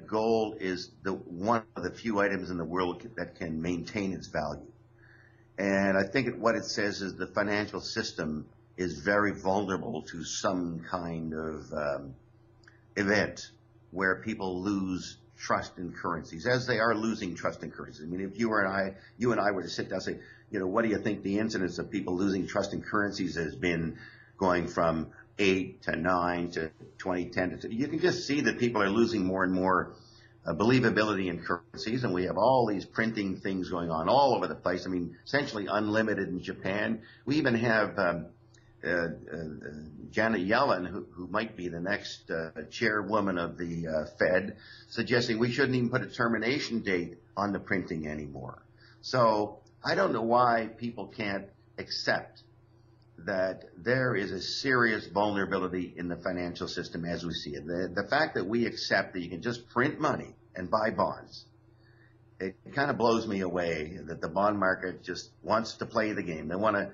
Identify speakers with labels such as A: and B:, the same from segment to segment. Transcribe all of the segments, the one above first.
A: that gold is one of the few items in the world that can maintain its value. And I think what it says is the financial system is very vulnerable to some kind of event where people lose trust in currencies, as they are losing trust in currencies. I mean, if you and I were to sit down and say, what do you think the incidence of people losing trust in currencies has been, going from 8 to 9 to 2010 to, you can just see that people are losing more and more believability in currencies, and we have all these printing things going on all over the place. I mean, essentially unlimited in Japan. We even have Janet Yellen, who might be the next chairwoman of the Fed, suggesting we shouldn't even put a termination date on the printing anymore. So I don't know why people can't accept that there is a serious vulnerability in the financial system as we see it. The fact that we accept that you can just print money and buy bonds, it kind of blows me away that the bond market just wants to play the game. They want to,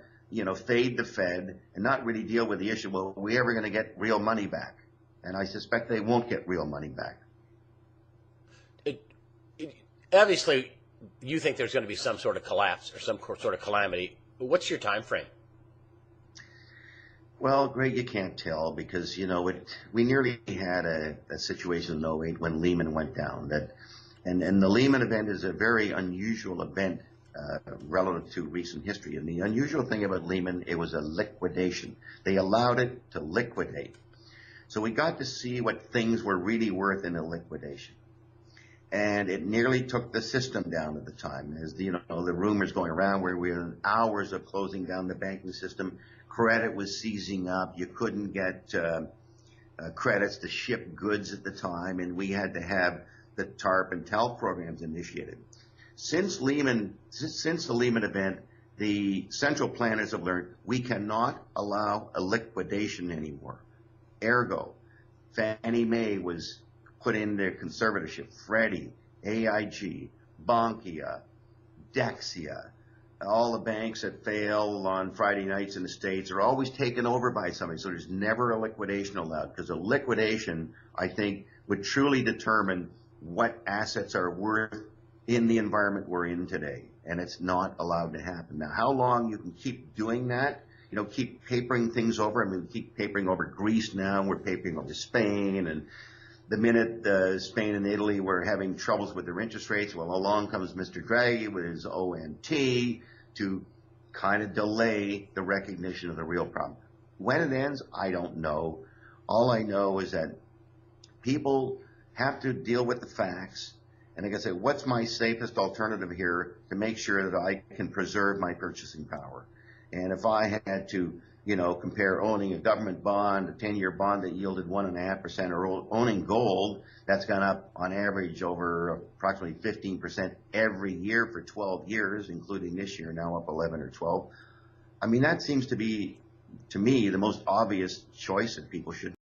A: fade the Fed and not really deal with the issue, well, are we ever going to get real money back? And I suspect they won't get real money back.
B: Obviously, you think there's going to be some sort of collapse or some sort of calamity. What's your time frame?
A: Well, Greg, you can't tell because, we nearly had a situation in 08 when Lehman went down. And the Lehman event is a very unusual event relative to recent history. And the unusual thing about Lehman, it was a liquidation. They allowed it to liquidate. So we got to see what things were really worth in a liquidation. And it nearly took the system down at the time. As the rumors going around where we were in hours of closing down the banking system, credit was seizing up. You couldn't get credits to ship goods at the time, and we had to have the TARP and TALF programs initiated. Since the Lehman event, the central planners have learned we cannot allow a liquidation anymore. Ergo, Fannie Mae was put into conservatorship. Freddie, AIG, Bankia, Dexia, all the banks that fail on Friday nights in the States are always taken over by somebody. So there's never a liquidation allowed, because a liquidation, I think, would truly determine what assets are worth in the environment we're in today. And it's not allowed to happen. Now, how long you can keep doing that, keep papering things over. I mean, we keep papering over Greece now. We're papering over Spain. And the minute Spain and Italy were having troubles with their interest rates, well, along comes Mr. Draghi with his OMT to kind of delay the recognition of the real problem. When it ends, I don't know. All I know is that people have to deal with the facts. And like I say, what's my safest alternative here to make sure that I can preserve my purchasing power? And if I had to, compare owning a government bond, a 10-year bond that yielded 1.5%, or owning gold that's gone up on average over approximately 15% every year for 12 years, including this year now up 11 or 12. I mean, that seems to be, to me, the most obvious choice that people should